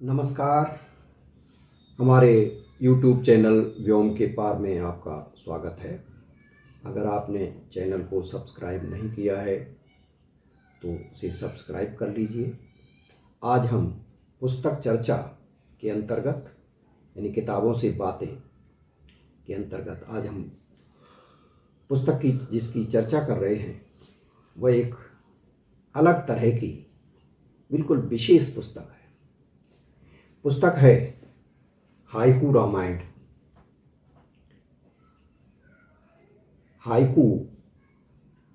नमस्कार। हमारे YouTube channel व्योम के पार में आपका स्वागत है। अगर आपने चैनल को सब्सक्राइब नहीं किया है तो उसे सब्सक्राइब कर लीजिए। आज हम पुस्तक चर्चा के अंतर्गत यानी किताबों से बातें के अंतर्गत आज हम पुस्तक की जिसकी चर्चा कर रहे हैं वह एक अलग तरह की बिल्कुल विशेष पुस्तक है। पुस्तक है हाइकू रामायण। हाइकू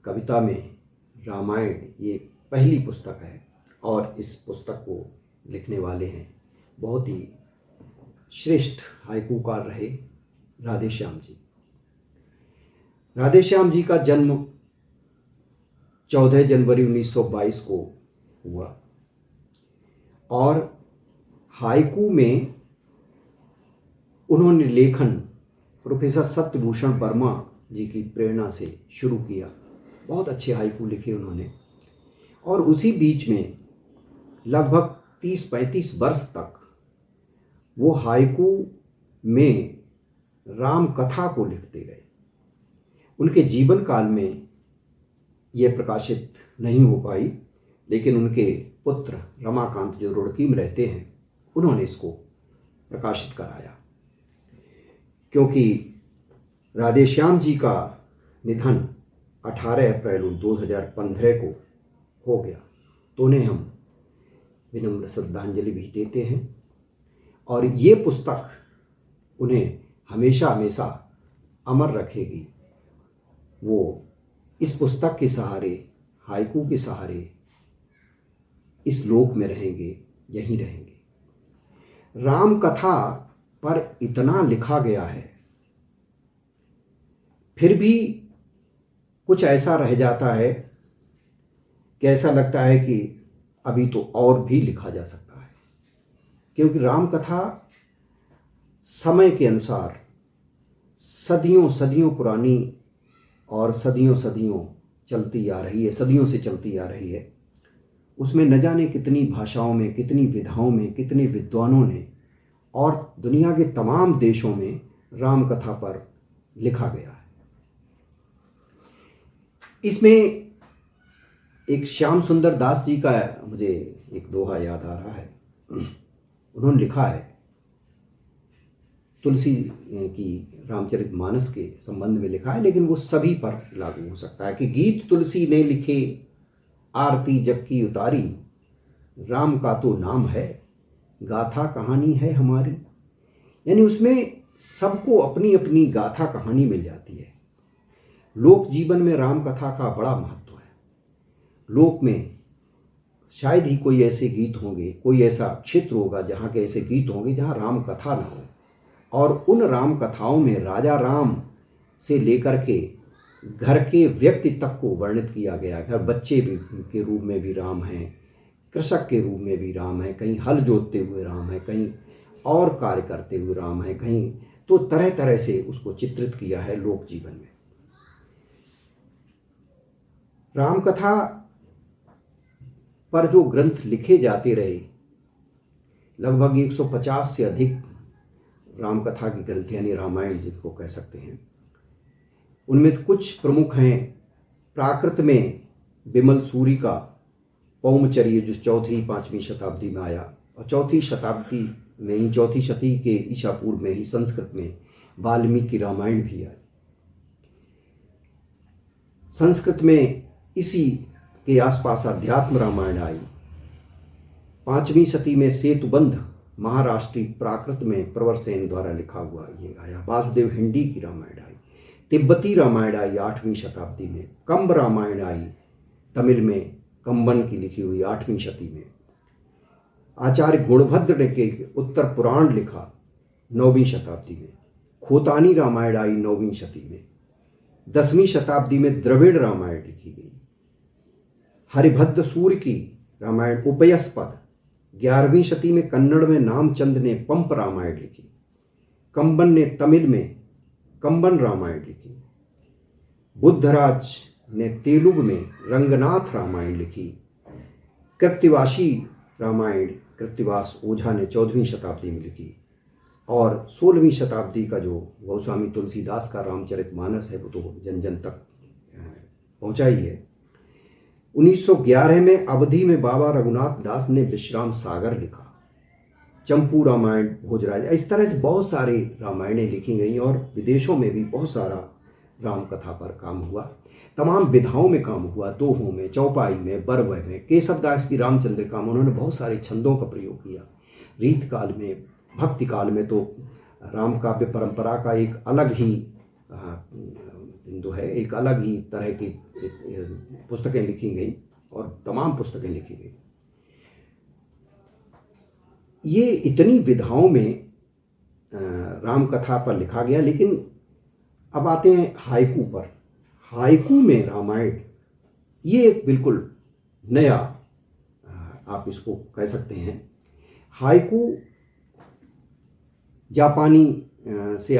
कविता में रामायण ये पहली पुस्तक है और इस पुस्तक को लिखने वाले हैं बहुत ही श्रेष्ठ हाइकूकार रहे राधेश्याम जी। राधेश्याम जी का जन्म 14 जनवरी 1922 को हुआ और हाइकू में उन्होंने लेखन प्रोफेसर सत्यभूषण वर्मा जी की प्रेरणा से शुरू किया। बहुत अच्छे हाइकू लिखे उन्होंने और उसी बीच में लगभग 30-35 वर्ष तक वो हाइकू में राम कथा को लिखते गए। उनके जीवन काल में ये प्रकाशित नहीं हो पाई, लेकिन उनके पुत्र रमाकांत जो रुड़की में रहते हैं उन्होंने इसको प्रकाशित कराया। क्योंकि राधेश्याम जी का निधन 18 अप्रैल 2015 को हो गया तो उन्हें हम विनम्र श्रद्धांजलि भी देते हैं और ये पुस्तक उन्हें हमेशा हमेशा अमर रखेगी। वो इस पुस्तक के सहारे, हाइकू के सहारे इस लोक में रहेंगे, यहीं रहेंगे। राम कथा पर इतना लिखा गया है, फिर भी कुछ ऐसा रह जाता है कि ऐसा लगता है कि अभी तो और भी लिखा जा सकता है। क्योंकि राम कथा समय के अनुसार सदियों सदियों पुरानी और सदियों सदियों चलती आ रही है, सदियों से चलती आ रही है। उसमें न जाने कितनी भाषाओं में, कितनी विधाओं में, कितने विद्वानों ने और दुनिया के तमाम देशों में राम कथा पर लिखा गया है। इसमें एक श्याम सुंदर दास जी का मुझे एक दोहा याद आ रहा है। उन्होंने लिखा है तुलसी की रामचरितमानस के संबंध में लिखा है, लेकिन वो सभी पर लागू हो सकता है कि गीत तुलसी ने लिखे, आरती जबकि उतारी, राम का तो नाम है, गाथा कहानी है हमारी। यानी उसमें सबको अपनी अपनी गाथा कहानी मिल जाती है। लोक जीवन में राम कथा का बड़ा महत्व है। लोक में शायद ही कोई ऐसे गीत होंगे, कोई ऐसा क्षेत्र होगा जहाँ के ऐसे गीत होंगे जहाँ राम कथा ना हो। और उन राम कथाओं में राजा राम से लेकर के घर के व्यक्ति तक को वर्णित किया गया। घर बच्चे भी के रूप में भी राम हैं, कृषक के रूप में भी राम है, कहीं हल जोतते हुए राम है, कहीं और कार्य करते हुए राम है, कहीं तो तरह तरह से उसको चित्रित किया है लोक जीवन में। राम कथा पर जो ग्रंथ लिखे जाते रहे, लगभग 150 से अधिक राम कथा की ग्रंथ यानी रामायण जिनको कह सकते हैं, उनमें कुछ प्रमुख हैं। प्राकृत में बिमल सूरी का पौमचर्य जो 4वीं-5वीं शताब्दी में आया और 4वीं शताब्दी में ही, 4वीं शती के ईसा पूर्व में ही संस्कृत में वाल्मीकि रामायण भी आई। संस्कृत में इसी के आसपास अध्यात्म रामायण आई। 5वीं शती में सेतुबंध महाराष्ट्री प्राकृत में प्रवर सेन द्वारा लिखा हुआ ये आया। वासुदेव हिंडी की रामायण आई। तिब्बती रामायण आई 8वीं शताब्दी में। कंब रामायण आई तमिल में, कंबन की लिखी हुई 8वीं शती में। आचार्य गुणभद्र ने के उत्तर पुराण लिखा 9वीं शताब्दी में। खोतानी रामायण आई 9वीं शती में। 10वीं शताब्दी में द्रविड़ रामायण लिखी गई। हरिभद्र सूर्य की रामायण उपयस्पद 11वीं शती में कन्नड़ में नामचंद ने पंप रामायण लिखी। कंबन ने तमिल में कंबन रामायण लिखी। बुद्धराज ने तेलुगु में रंगनाथ रामायण लिखी। कृत्यवासी रामायण कृत्तिवास ओझा ने 14वीं शताब्दी में लिखी, और 16वीं शताब्दी का जो गोस्वामी तुलसीदास का रामचरितमानस है वो तो जन जन तक पहुंचा ही है। 1911 में अवधि में बाबा रघुनाथ दास ने विश्राम सागर लिखा, चंपू रामायण भोजराज, इस तरह से बहुत सारी रामायणें लिखी गई और विदेशों में भी बहुत सारा राम कथा पर काम हुआ। तमाम विधाओं में काम हुआ, दोहों में, चौपाई में, बरवय में, केशवदास की रामचंद्रिका में उन्होंने बहुत सारे छंदों का प्रयोग किया। रीत काल में, भक्ति काल में तो राम काव्य परंपरा का एक अलग ही बिंदु है, एक अलग ही तरह की पुस्तकें लिखी गई और तमाम पुस्तकें लिखी गई। ये इतनी विधाओं में राम कथा पर लिखा गया। लेकिन अब आते हैं हाइकू पर। हाइकू में रामायण ये एक बिल्कुल नया आप इसको कह सकते हैं। हाइकू जापानी से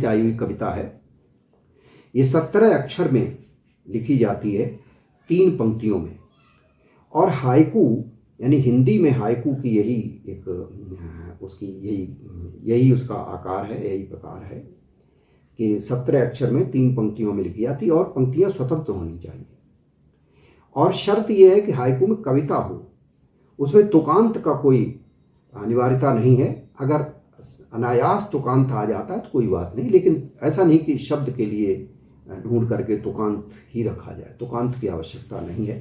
आई हुई कविता है। ये 17 अक्षर में लिखी जाती है, 3 पंक्तियों में। और हाइकू यानी हिंदी में हाइकू की यही एक उसकी यही उसका आकार है, यही प्रकार है कि 17 अक्षर में 3 पंक्तियों में लिखी जाती है और पंक्तियां स्वतंत्र होनी चाहिए। और शर्त यह है कि हाइकू में कविता हो, उसमें तुकांत का कोई अनिवार्यता नहीं है। अगर अनायास तुकांत आ जाता है तो कोई बात नहीं, लेकिन ऐसा नहीं कि शब्द के लिए ढूंढ करके तुकांत ही रखा जाए, तुकांत की आवश्यकता नहीं है।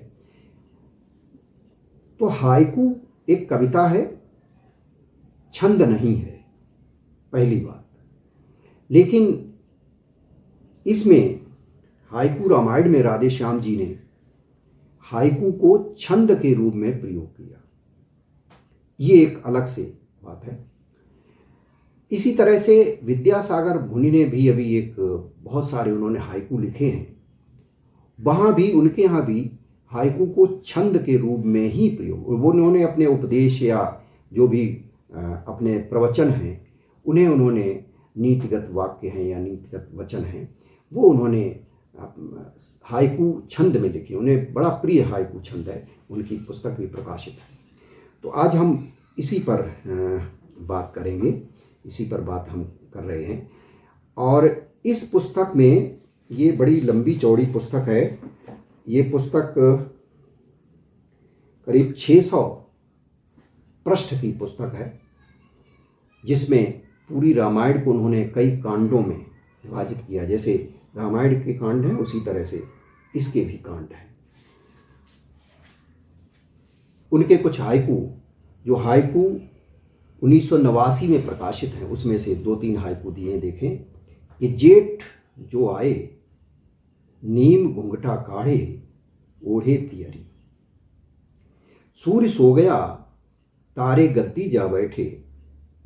तो हाइकू एक कविता है, छंद नहीं है, पहली बात। लेकिन इसमें हाइकू रामायण में राधे श्याम जी ने हाइकू को छंद के रूप में प्रयोग किया, ये एक अलग से बात है। इसी तरह से विद्यासागर भुनि ने भी अभी एक बहुत सारे उन्होंने हाइकू लिखे हैं, वहाँ भी उनके यहाँ भी हाइकू को छंद के रूप में ही प्रयोग, वो उन्होंने अपने उपदेश या जो भी अपने प्रवचन हैं उन्हें उन्होंने नीतिगत वाक्य हैं या नीतिगत वचन हैं वो उन्होंने हाइकू छंद में लिखे। उन्हें बड़ा प्रिय हाइकू छंद है, उनकी पुस्तक भी प्रकाशित है। तो आज हम इसी पर बात करेंगे, इसी पर बात हम कर रहे हैं। और इस पुस्तक में, ये बड़ी लंबी चौड़ी पुस्तक है, ये पुस्तक करीब 600 पृष्ठ की पुस्तक है, जिसमें पूरी रामायण को उन्होंने कई कांडों में विभाजित किया। जैसे रामायण के कांड हैं उसी तरह से इसके भी कांड हैं। उनके कुछ हाइकू, जो हाइकू 1989 में प्रकाशित हैं, उसमें से 2-3 हाइकू दिए देखें। कि जेठ जो आए, नीम घुंघटा काढ़े, ओढ़े पियरी, सूर्य सो गया, तारे गद्दी जा बैठे,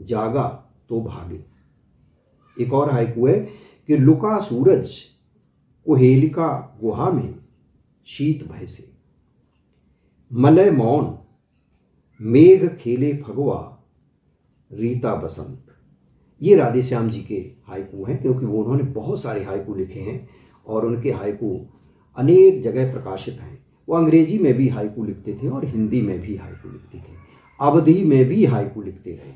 जागा तो भागे। एक और हाइकू है कि लुका सूरज, कोहेलिका गुहा में, शीत भय से, मलय मौन, मेघ खेले फगवा, रीता बसंत। ये राधे श्याम जी के हाइकू हैं, क्योंकि वो उन्होंने बहुत सारे हाइकू लिखे हैं और उनके हाइकू अनेक जगह प्रकाशित हैं। वो अंग्रेजी में भी हाइकू लिखते थे और हिंदी में भी हाइकू लिखते थे, अवधी में भी हाइकू लिखते रहे।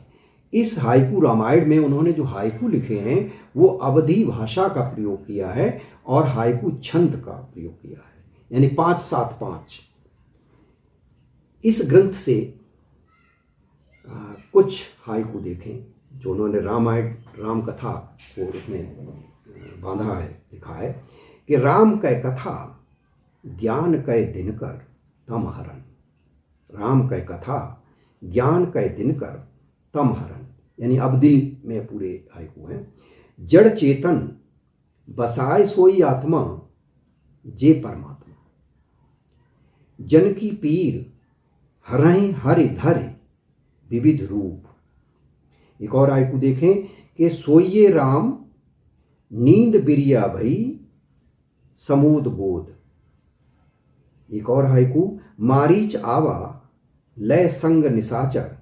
इस हाइकू रामायण में उन्होंने जो हाइकू लिखे हैं वो अवधी भाषा का प्रयोग किया है और हाइकू छंद का प्रयोग किया है, यानी 5-7-5। इस ग्रंथ से कुछ हाइकू देखें जो उन्होंने रामायण, राम कथा को उसमें बांधा है, लिखा है कि राम कै कथा, ज्ञान कै दिनकर, तम हरन। राम कै कथा, ज्ञान कै दिनकर, तम हरन, यानी अवधि में पूरे हाइकू हैं। जड़ चेतन, बसाए सोई आत्मा, जे परमात्मा, जन की पीर, हरहि हरि धरि, विविध रूप। एक और हाइकू देखें कि सोइये राम, नींद बिरिया भई, समूद बोध। एक और हाइकू, मारीच आवा, लय संग निसाचर,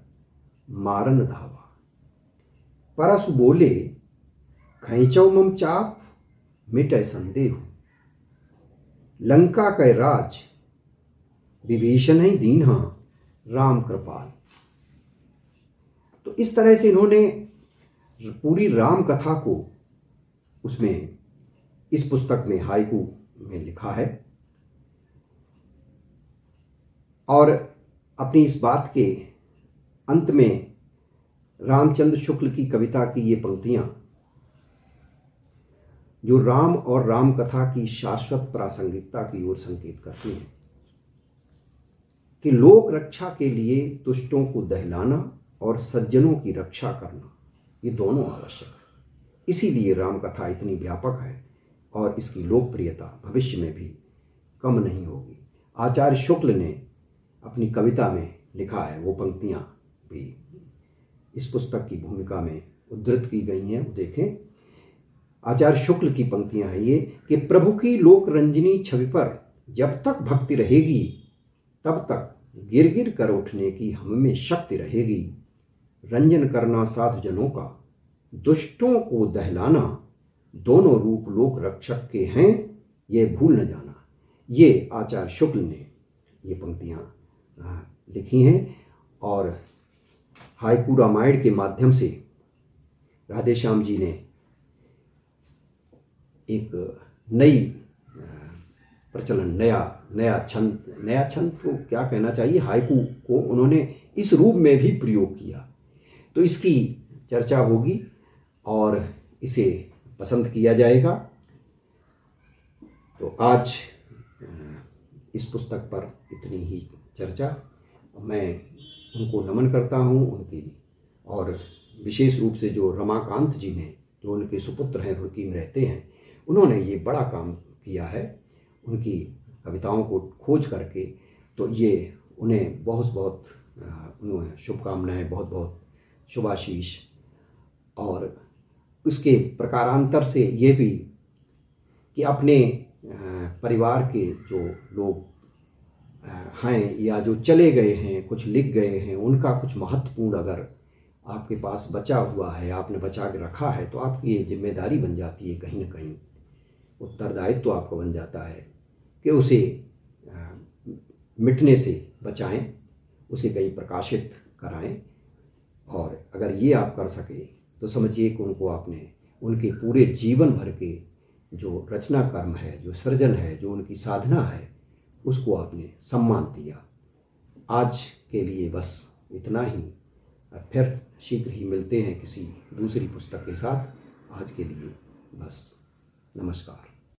मारन धावा। परसु बोले, खैचौ मम चाप, मिटै संदेह। लंका कै राज, विभीषण ही दीन्हा, राम कृपाल। तो इस तरह से इन्होंने पूरी राम कथा को उसमें इस पुस्तक में हाइकू में लिखा है। और अपनी इस बात के अंत में रामचंद्र शुक्ल की कविता की ये पंक्तियां जो राम और राम कथा की शाश्वत प्रासंगिकता की ओर संकेत करती हैं कि लोक रक्षा के लिए दुष्टों को दहलाना और सज्जनों की रक्षा करना, ये दोनों आवश्यक है। इसीलिए राम कथा इतनी व्यापक है और इसकी लोकप्रियता भविष्य में भी कम नहीं होगी। आचार्य शुक्ल ने अपनी कविता में लिखा है, वो पंक्तियाँ भी इस पुस्तक की भूमिका में उद्धृत की गई हैं, वो देखें। आचार्य शुक्ल की पंक्तियाँ हैं ये कि प्रभु की लोक रंजनी छवि पर जब तक भक्ति रहेगी तब तक गिर गिर कर उठने की हम में शक्ति रहेगी। रंजन करना साधुजनों का, दुष्टों को दहलाना, दोनों रूप लोक रक्षक के हैं, ये भूल न जाना। ये आचार्य शुक्ल ने ये पंक्तियाँ लिखी हैं और हाइकू रामायण के माध्यम से राधेश्याम जी ने एक नई प्रचलन, नया छंद तो क्या कहना चाहिए, हाइकू को उन्होंने इस रूप में भी प्रयोग किया। तो इसकी चर्चा होगी और इसे पसंद किया जाएगा। तो आज इस पुस्तक पर इतनी ही चर्चा। मैं उनको नमन करता हूँ, उनकी, और विशेष रूप से जो रमाकांत जी ने, जो उनके सुपुत्र हैं, रुड़की में रहते हैं, उन्होंने ये बड़ा काम किया है उनकी कविताओं को खोज करके। तो ये उन्हें बहुत बहुत उन्हें शुभकामनाएं, बहुत बहुत शुभाशीष। और उसके प्रकारांतर से ये भी कि अपने परिवार के जो लोग हैं या जो चले गए हैं, कुछ लिख गए हैं, उनका कुछ महत्वपूर्ण अगर आपके पास बचा हुआ है, आपने बचा के रखा है, तो आपकी ये जिम्मेदारी बन जाती है, कहीं ना कहीं उत्तरदायित्व तो आपका बन जाता है कि उसे मिटने से बचाएं, उसे कहीं प्रकाशित कराएं। और अगर ये आप कर सके तो समझिए कि उनको आपने उनके पूरे जीवन भर के जो रचना कर्म है, जो सृजन है, जो उनकी साधना है, उसको आपने सम्मान दिया। आज के लिए बस इतना ही। फिर शीघ्र ही मिलते हैं किसी दूसरी पुस्तक के साथ। आज के लिए बस, नमस्कार।